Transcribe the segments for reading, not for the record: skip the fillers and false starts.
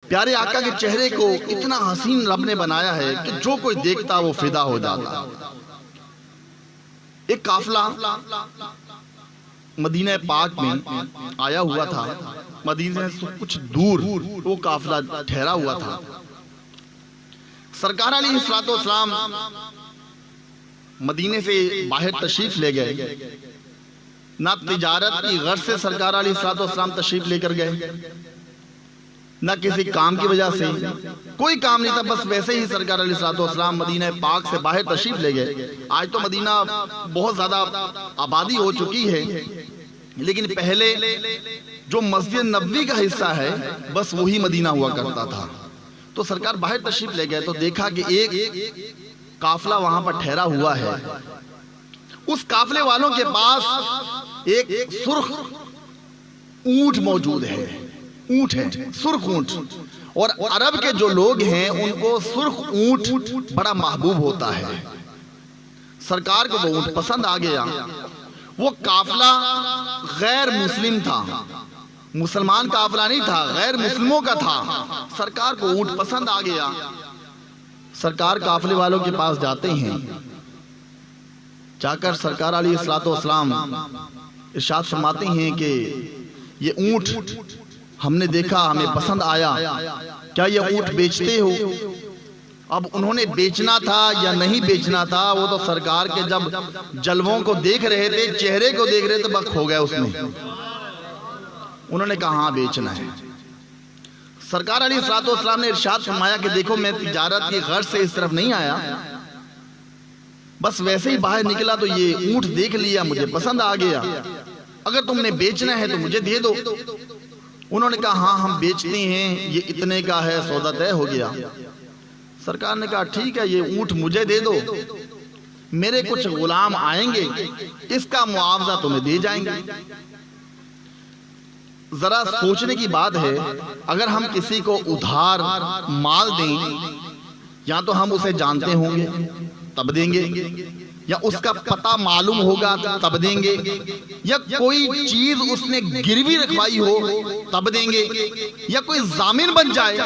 پیارے آقا کے چہرے کو اتنا حسین رب نے بنایا ہے کہ جو کوئی دیکھتا وہ فدا ہو جاتا۔ ایک قافلہ مدینہ پاک میں آیا ہوا تھا، مدینہ سے کچھ دور وہ قافلہ ٹھہرا ہوا تھا۔ سرکار علیہ السلام مدینے سے باہر تشریف لے گئے، نہ تجارت کی غرض سے سرکار علیہ السلام تشریف لے کر گئے، نہ کسی کام کی وجہ سے، کوئی کام نہیں تھا، بس ویسے ہی سرکار علیہ السلام مدینہ پاک سے باہر تشریف لے گئے۔ آج تو مدینہ بہت زیادہ آبادی ہو چکی ہے، لیکن پہلے جو مسجد نبوی کا حصہ ہے بس وہی مدینہ ہوا کرتا تھا۔ تو سرکار باہر تشریف لے گئے تو دیکھا کہ ایک قافلہ وہاں پر ٹھہرا ہوا ہے۔ اس قافلے والوں کے پاس ایک سرخ اونٹ موجود ہے، اونٹ ہے، سرخ اونٹ، اور عرب کے جو لوگ ہیں ان کو سرخ اونٹ بڑا محبوب ہوتا ہے۔ سرکار کو وہ اونٹ پسند آ گیا۔ وہ قافلہ غیر مسلم تھا، مسلمان قافلہ نہیں تھا، غیر مسلموں کا تھا۔ سرکار کو اونٹ پسند آ گیا۔ سرکار قافلے والوں کے پاس جاتے ہیں، جا کر سرکار علیہ السلام ارشاد فرماتے ہیں کہ یہ اونٹ ہم نے دیکھا، ہمیں پسند آیا، کیا یہ اونٹ بیچتے ہو؟ اب انہوں نے بیچنا تھا یا نہیں بیچنا تھا وہ تو سرکار کے جب جلووں کو دیکھ رہے تھے، چہرے کو دیکھ رہے تھے، بس کھو گیا اس میں۔ انہوں نے کہا ہاں بیچنا ہے۔ سرکار علیہ السلام نے ارشاد فرمایا کہ دیکھو میں تجارت کی غرض سے اس طرف نہیں آیا، بس ویسے ہی باہر نکلا تو یہ اونٹ دیکھ لیا، مجھے پسند آ گیا، اگر تم نے بیچنا ہے تو مجھے دے دو۔ انہوں نے کہا ہاں ہم بیچتے ہیں، یہ اتنے کا ہے، سودا طے ہو گیا۔ سرکار نے کہا ٹھیک ہے یہ اونٹ مجھے دے دو، میرے کچھ غلام آئیں گے، اس کا معاوضہ تمہیں دے جائیں گے۔ ذرا سوچنے کی بات ہے، اگر ہم کسی کو ادھار مال دیں، یا تو ہم اسے جانتے ہوں گے تب دیں گے، یا اس کا پتہ معلوم ہوگا تب دیں گے، یا کوئی چیز اس نے گروی رکھوائی ہو تب دیں گے، یا کوئی ضامن بن جائے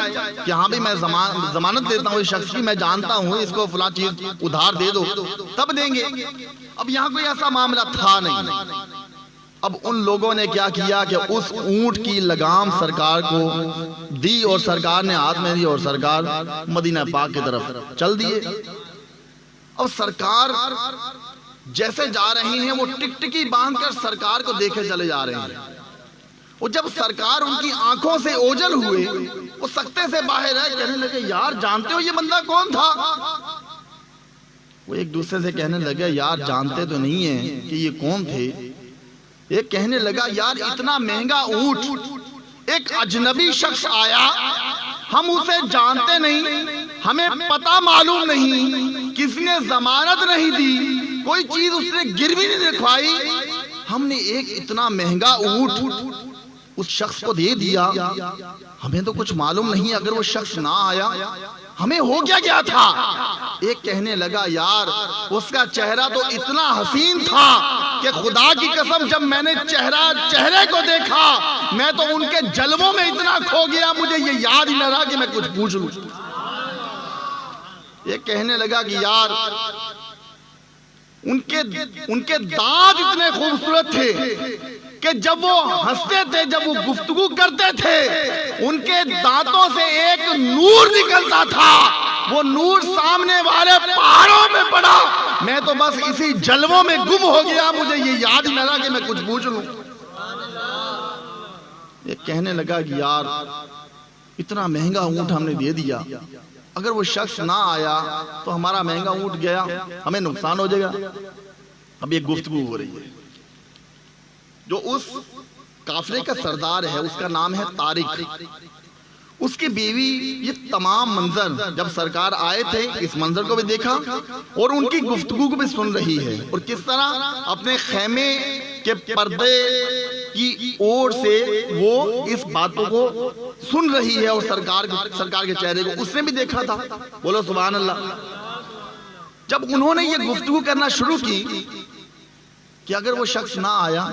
کہ ہاں بھی میں ضمانت دیتا ہوں اس شخص کی، میں جانتا ہوں اس کو فلاں چیز ادھار دے دو تب دیں گے۔ اب یہاں کوئی ایسا معاملہ تھا نہیں۔ اب ان لوگوں نے کیا کیا کہ اس اونٹ کی لگام سرکار کو دی اور سرکار نے ہاتھ میں دی اور سرکار مدینہ پاک کی طرف چل دیے۔ اور سرکار جیسے جا رہے ہیں وہ ٹکٹکی باندھ کر سرکار کو دیکھے چلے جا رہے ہیں، اور جب سرکار ان کی آنکھوں سے اوجل ہوئے وہ سکتے سے باہر آئے، کہنے لگے یار جانتے ہو یہ بندہ کون تھا؟ وہ ایک دوسرے سے کہنے لگے یار جانتے تو نہیں ہیں کہ یہ کون تھے۔ ایک کہنے لگا یار اتنا مہنگا اونٹ ایک اجنبی شخص آیا، ہم اسے جانتے نہیں، ہمیں پتہ معلوم نہیں، کسی نے ضمانت نہیں دی، کوئی چیز اس نے گروی نہیں رکھوائی، ہم نے ایک اتنا مہنگا اونٹ اس شخص کو دے دیا، ہمیں تو کچھ معلوم نہیں، اگر وہ شخص نہ آیا ہمیں ہو کیا تھا۔ ایک کہنے لگا یار اس کا چہرہ تو اتنا حسین تھا کہ خدا کی قسم جب میں نے چہرے کو دیکھا میں تو ان کے جلووں میں اتنا کھو گیا، مجھے یہ یاد ہی نہ رہا کہ میں کچھ پوچھ لوں۔ ایک کہنے لگا کہ یار ان کے دانت اتنے خوبصورت تھے کہ جب وہ ہنستے تھے، جب وہ گفتگو کرتے تھے، ان کے دانتوں سے ایک نور نکلتا تھا، وہ نور سامنے والے پہاڑوں میں پڑا، میں تو بس اسی جلووں میں گم ہو گیا، مجھے یہ یاد ہی نہ رہا کہ میں کچھ پوچھ لوں۔ ایک کہنے لگا کہ یار اتنا مہنگا اونٹ ہم نے دے دیا، اگر وہ شخص نہ آیا تو ہمارا مہنگا اونٹ گیا، ہمیں نقصان ہو جائے گا۔ اب یہ گفتگو ہو رہی ہے، جو اس قافلے کا سردار ہے اس کا نام ہے طارق، اس کی بیوی یہ تمام منظر جب سرکار آئے تھے اس منظر کو بھی دیکھا اور ان کی گفتگو کو بھی سن رہی ہے، اور کس طرح اپنے خیمے کے پردے کی اور سے وہ اس باتوں کو سن رہی ہے، اور سرکار کے چہرے کو اس نے بھی دیکھا تھا۔ بولو سبحان اللہ۔ جب انہوں نے یہ گفتگو کرنا شروع کی کہ اگر وہ شخص نہ آیا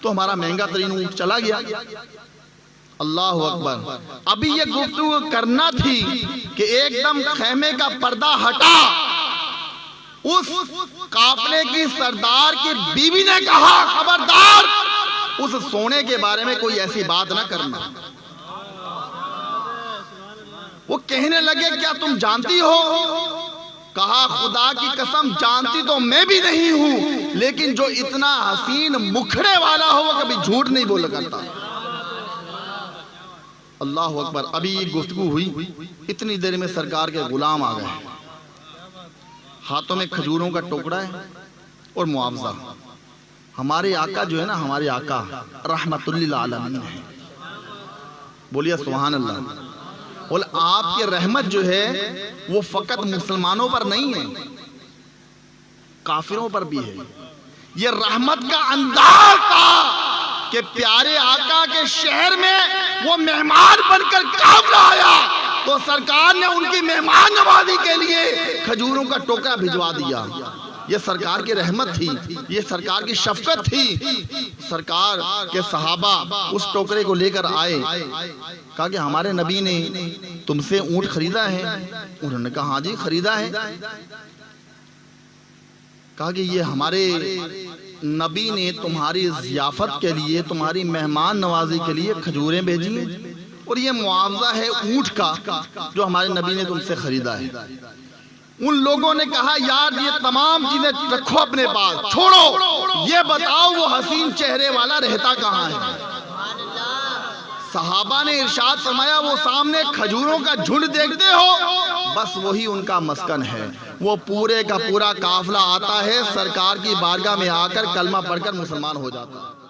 تو ہمارا مہنگا ترین اونٹ چلا گیا، اللہ اکبر. ابھی یہ گفتگو کرنا تھی کہ ایک دم خیمے کا پردہ ہٹا. اس قافلے کی سردار کی بیوی نے کہا خبردار اس سونے کے بارے میں کوئی ایسی بات نہ کرنا. وہ کہنے لگے کیا تم جانتی ہو؟ کہا خدا کی قسم جانتی تو میں بھی نہیں ہوں، لیکن جو اتنا حسین مکھڑے والا ہو وہ کبھی جھوٹ نہیں بولا کرتا. اللہ اکبر. ابھی گفتگو ہوئی، اتنی دیر میں سرکار کے غلام آ گئے. ہاتھوں میں کھجوروں کا ٹکڑا ہے اور معاوضہ. ہمارے آقا جو ہے نا، ہمارے آقا رحمت للعالمین ہے. بولیے سبحان اللہ. اور آپ کی رحمت جو ہے وہ فقط مسلمانوں پر نہیں ہے، کافروں پر بھی ہے. یہ رحمت کا انداز تھا کہ پیارے آقا کے شہر میں وہ مہمان بن کر کافر آیا تو سرکار نے ان کی مہمان نوازی کے لیے کھجوروں کا ٹوکرا بھجوا دیا. یہ سرکار کی رحمت تھی، یہ سرکار کی شفقت تھی. سرکار کے صحابہ اس ٹوکرے کو لے کر آئے. کہا کہ ہمارے نبی نے تم سے اونٹ خریدا ہے؟ انہوں نے کہا ہاں جی خریدا ہے. کہا کہ یہ ہمارے نبی نے تمہاری ضیافت کے لیے، تمہاری مہمان نوازی کے لیے کھجوریں بھیجی ہیں، اور یہ معاوضہ ہے اونٹ کا جو ہمارے نبی نے تم سے خریدا ہے. ان لوگوں نے کہا یار یہ تمام چیزیں رکھو اپنے پاس، چھوڑو یہ بتاؤ وہ حسین چہرے والا رہتا کہاں ہے؟ صحابہ نے ارشاد فرمایا وہ سامنے کھجوروں کا جھنڈ دیکھتے ہو، بس وہی ان کا مسکن ہے. وہ پورے کا پورا قافلہ آتا ہے، سرکار کی بارگاہ میں آ کر کلمہ پڑھ کر مسلمان ہو جاتا ہے.